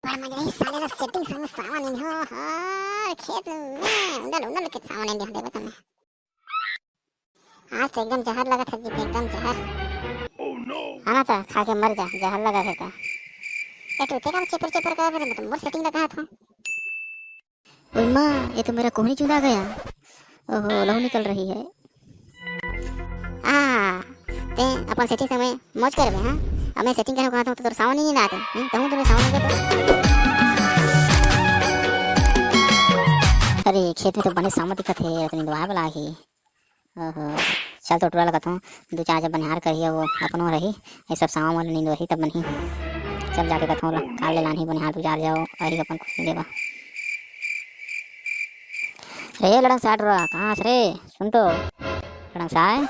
बड़ा मजा ही साले का सेटिंग संग सामान इन हो खेत में उंडल उंडल के सामान इन दे बता मैं आज तो एकदम जहर लगा था जी एकदम जहर आना था खा के मर जा जहर लगा था ये तो तेरा चेपर चेपर कर रहे मतलब मोर सेटिंग लगा था ओए मां ये तो मेरा कोहनी चुरा गया ओहो लहू निकल रही है आ ते अपन सेटिंग समय मौज कर बे हां अब मैं सेटिंग करने को आता हूं तो तेरे सावन नहीं आते कहूं तुम्हें सावन के तो अरे खेत में तो बने सावन दिखत है इतनी दवा वाला ही ओहो चल तो टुरा लगत हूं दो चार जब बनिहार करिए वो अपनो रही ये सब सावन वाला नींद रही तब बनी चल जाके कथों काल ले लानी बनिहार गुजार जाओ अरे अपन खुश देवा रे लड़ंग साट रहा कहां से रे सुन तो लड़ंग साय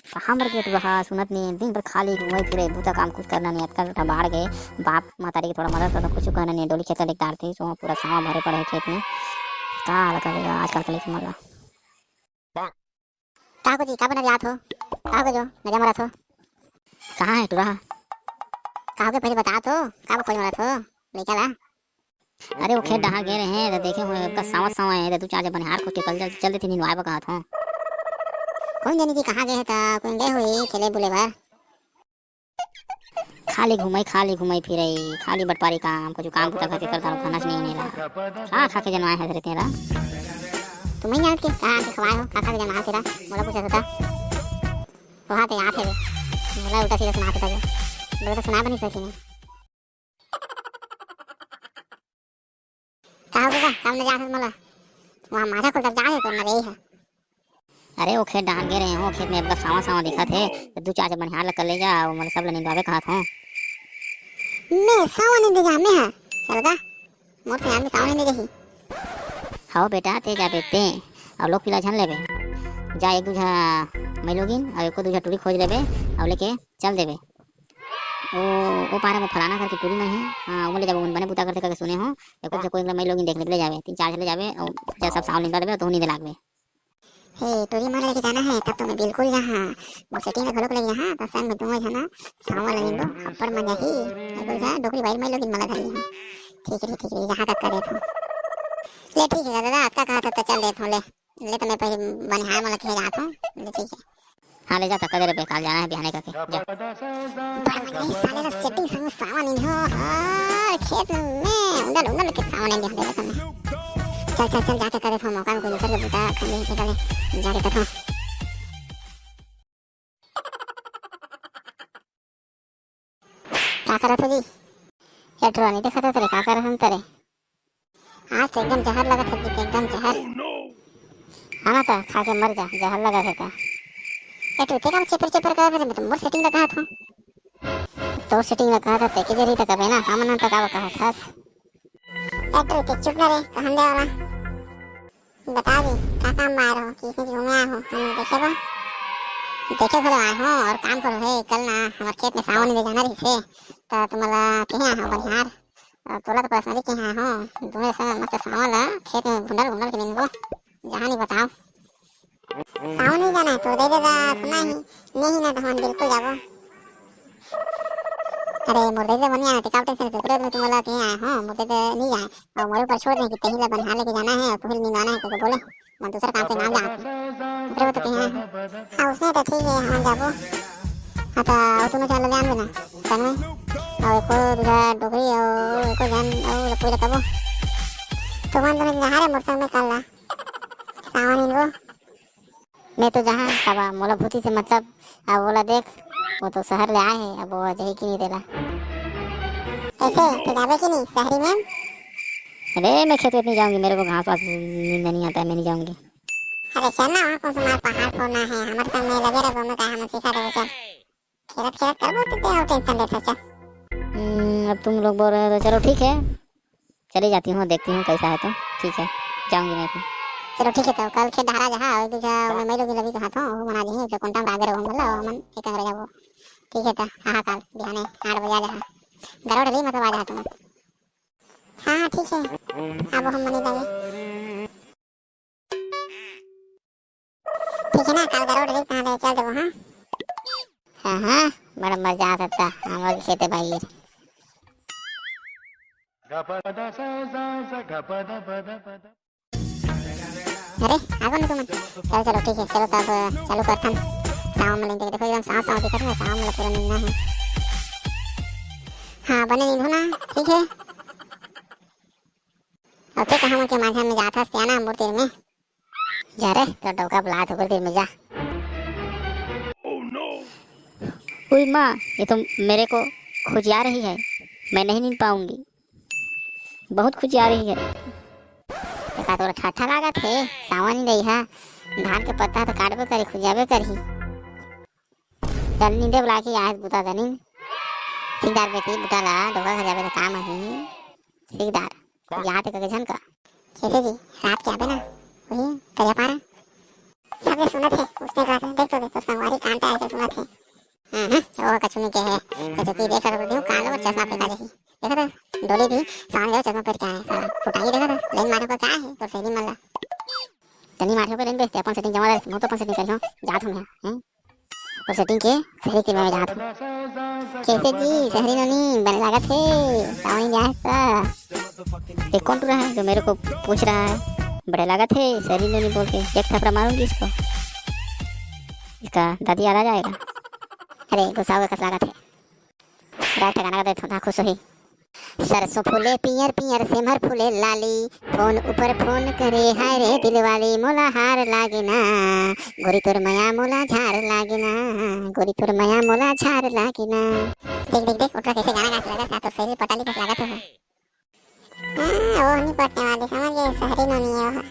कहाँ मर गए तू रहा सुनत नहीं दिन भर खाली घूमे फिरे बूता काम कुछ करना नहीं अटका उठा बाहर गए बाप मातारी की थोड़ा मदद करना कुछ करना नहीं डोली खेत लेकर थी सो पूरा सामा भरे पड़े खेत में कहाँ लगा देगा आजकल के लेके मरला काको जी का बना याद हो काको जो मेरा मरा थो कहाँ है तू रहा काको के पहले बता तो काको खोज मरा थो लेके ला अरे वो खेत डहा गए रहे हैं तो देखे हुए उसका सावा सावा है तो तू चार बनिहार को कल चल देती नींद आए कहा था कौन जानी जी कहाँ गए था कौन गए हुई खेले बुले भर खाली घुमाई फिरे खाली बटपारी काम कुछ काम कुछ करके करता हूँ खाना नहीं मेरा हाँ खा के जनवाए है तेरा तुम ही जानती कहाँ के खवाए हो खा के जमा तेरा बोला पूछा था वहाँ पे यहाँ थे बोला उल्टा सीधा सुना था बोला तो सुना भी नहीं सकी मैं कहा होगा काम ले जा मला वहाँ माझा को जब जा है तो न रही है अरे वो खेत डाल गए रहे हो खेत में आपका सावा सावा दिखा थे तो दो चार बनिहार लग कर ले जा वो मतलब सब ले निंदवावे कहा था मैं सावा नहीं दे जा मैं है चल गा मोर से आदमी सावा नहीं दे ही हां बेटा ते जा बेटे और लोग पिला झन लेबे जा एक दूजा मैं लोगिन और एको दूजा टूरी खोज लेबे और लेके चल देबे वो पारे में फलाना करके टूरी में है हां वो ले जाबो बने पुता करते करके सुने हो एको से कोई मैं लोगिन देख ले जावे तीन चार ले जावे और जब सब सावन निकाल देबे तो नहीं दे लागबे हे टोरी मार लेके जाना है तब तो मैं बिल्कुल यहाँ वो सेटिंग में घरों लगी यहाँ तब में तुम है ना सावन लगिंदो अपर मजा ही एगो जा डोकरी बाहर में लोगिन मला धरी है ठीक है जहाँ तक करे तो ले ठीक है दादा आपका कहा था तो चल देता हूँ ले तो मैं पहले बनिहार मला खेल जाता हूँ ले ठीक है हाँ ले जा तक करे काल जाना है बिहाने का के जा बड़ा मजा ही साले का सेटिंग संग सावन इन हो खेत में उंडल उंडल के सावन इन दे देता मैं चल जाके करे था मौका में कोई दूसरे के बुता खाने निकले जाके कथो क्या करा था जी ये ड्रो नहीं देखा था तेरे क्या करा हम तेरे आज तो एकदम जहर लगा था जी एकदम जहर आना था खा के मर जा जहर लगा था ये तो तेरा चेपर चेपर कर रहे मतलब मोर सेटिंग लगा था तो सेटिंग लगा था ते के जरी तक है ना सामान तक आवा कहा था एक्टर के चुप रहे कहन दे वाला बता दी क्या काम में आ रहा हो किसने घूमे आया हो हम देखे भले आए हो और काम करो है कल ना हमारे खेत में सावन ले जाना रही से तो तुम्हारा कहीं आया हो बनिहार और तोला तो पर्सनली कहीं आया हो तुम्हें सब मस्त सावन ला खेत में भुंडल भुंडल के निंदो जहाँ नहीं बताओ सावन नहीं जाना है तो दे देगा सुना ही नहीं ना तो हम बिल्कुल जाओ अरे मुर्दे से बनिया है टिकाव टेंशन से में तुम्हारा कहीं आया हो मुर्दे से नहीं जाए और मोरे पर छोड़ दें कि कहीं ला बनिहार लेके जाना है तो फिर निंदवाना है तो बोले मैं दूसरा काम से नाम जाते फिर वो तो कहीं हाँ उसने तो ठीक है हम जाबो हाँ तो तुम चल ले आन देना सन में और एको दूसरा डोगरी और एको जान और कोई लगाबो तो मान तुम्हें जहाँ रे मोटर में कल ला सावन इनको मैं तो जहाँ तबा मोला भूती से मतलब अब बोला देख वो तो शहर ले आए हैं अब वो अजय की नहीं देला ऐसे तो जावे की नहीं शहरी में अरे मैं खेत में नहीं जाऊंगी मेरे को घास वास नींद नहीं आता है मैं नहीं जाऊंगी अरे चल ना वहाँ को तुम्हारा पहाड़ फोड़ना है हमारे साथ में लगे रहो मैं कहा हम सिखा दो चल खेलत कर बोलते थे और टेंशन लेता चल अब तुम लोग बोल रहे हो तो चलो ठीक है चली जाती हूँ देखती हूँ कैसा है तो ठीक है जाऊंगी मैं फिर चलो ठीक है तो कल खेत धारा जहाँ और दूसरा मैं लोग लगी कहा था वो बना दी है तो कौन आगे रहो बोला मन एक करे जाओ ठीक है तो हाँ काल बिहाने 8 बजे आ जा गरोड़ ली मतलब आ जा तुम हाँ ठीक है अब हम मनी लगे ठीक है ना काल गरोड़ ली कहाँ चल देवो हाँ हाँ बड़ा मजा आता था हम लोग खेते भाई अरे आगो ना तुम चलो चलो ठीक है चलो तब चालू करता हूँ साव में लेंगे देखो एकदम साव साव दिखा रहा है साव में पूरा नींदना है हाँ बने नींद होना ठीक है ओके कहाँ के माझा में जाता सियाना मूर्ति में जा रे तो डोका बुला तो देर में जा ओए माँ ये तो मेरे को खुजिया रही है मैं नहीं नींद पाऊंगी बहुत खुजिया रही है का तोरा ठट्ठा लागत है सावन ही रही है धान के पत्ता तो काटबे करी खुजाबे करी चल नींदे बुला के आज बुता दनी सिकदार बेटी बुता ला डोका खजाबे तो काम है सिकदार यहाँ तक के झन का कैसे जी रात के आबे ना वही करिया पारा सबने सुना थे उसने कहा था देख तो संगवारी कांटा है सुना थे वो कछुनी के है तो की देखा तो दियो कान और चश्मा फेंका देखी देखा तो डोली भी सामने जो चश्मा पहन के आया साला फुटाई देखा तो लेन मारो का क्या है तो सही मल्ला तनी मारो पे लेन बेचते अपन सेटिंग जमा रहे मो तो अपन सेटिंग करियो जात हूं हैं और सेटिंग के सही के मैं जात हूं कैसे जी शहरी ननी बने लागत है सावनी जाए सा ये कौन रहा है जो मेरे को पूछ रहा है बड़े लागत है शहरी ननी बोल के एक थप्पड़ मारूंगी इसको इसका दादी याद आ जाएगा अरे गुस्सा हुआ कस लागत है रात गाना का था खुश हुई सरसों फूले पियर पियर सिमर फूले लाली फोन ऊपर फोन करे हाय रे दिलवाली मोला हार लागे ना गोरी तोर माया मोला झार लागे ना गोरी तोर माया मोला झार लागे ना देख देख देख उठा कैसे गाना गा लगा तो सही पटाली कस लागत है वो नहीं पटने वाले समझ गए शहरी नोनी है वो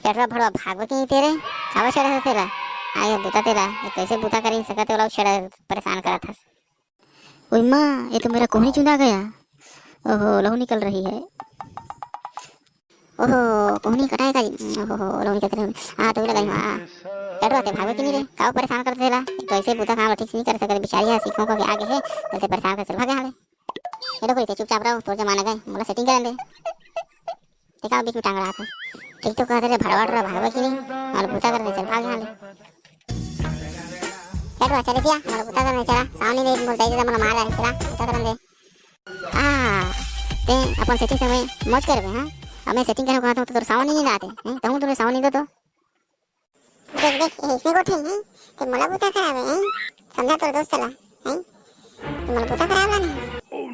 कैसा भड़वा भागवत नहीं तेरे आवाज चढ़ा तेरा आयो बुता तेरा ये कैसे बुता कर नहीं सकते वाला छड़ा परेशान करा था ओए माँ ये तो मेरा कोहनी चुंदा गया ओहो लहू निकल रही है ओहो कोहनी कटाएगा ओहो लहू निकल रही हां तो लगा हां कटवाते भागो कि नहीं रे काव परेशान करते ला तो ऐसे बुता काम ठीक नहीं कर सकते बेचारी है सीखों को आगे है जैसे परेशान कर चल भागे हाले ये देखो चुपचाप रहो तो जमाना गए मोला सेटिंग कर दे देखा बीच में टांग रहा था ठीक तो कहते रे भड़वाड़ रहा भागो कि नहीं और बुता करने चल भागे हाले चलो चले दिया मोला बुता करने चला सामने नहीं बोलता है मोला मार रहा है चला बुता करने ते अपन सेटिंग समय मौज करबे हां हमें सेटिंग करे कहता हूं तो साउंड नहीं आते हैं कहूं तूने साउंड नहीं दो तो देख देख इसमें को ठीक है कि मोला बुता करावे हैं समझा तो दोस्त चला हैं मोला बुता करावे नहीं ओह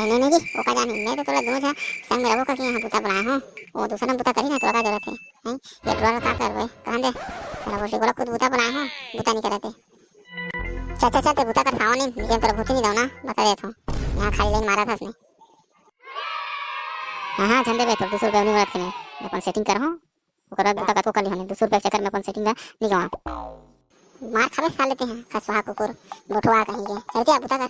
नो नहीं जी वो का जाने मैं तो थोड़ा दोस्त है संग रहो का कि यहां बुता बनाया हूं वो दूसरा बुता करी ना तो का जरूरत है हैं ये थोड़ा का कर रहे कहां दे थोड़ा बोल बोला खुद बुता बनाया हूं बुता नहीं कराते चाचा चाचा बुता कर खाओ नहीं मुझे तेरा भूत नहीं दो ना बता देता हूं यहां खाली लाइन मारा था उसने हां झंडे पे तो 200 रुपए नहीं बात करने अपन सेटिंग कर हूं ओकरा बुता का तो कर ली हमने 200 रुपए चक्कर में अपन सेटिंग का नहीं गवा मार खावे खा लेते हैं खसवा कुकुर बोठवा कहीं के चल क्या बुता कर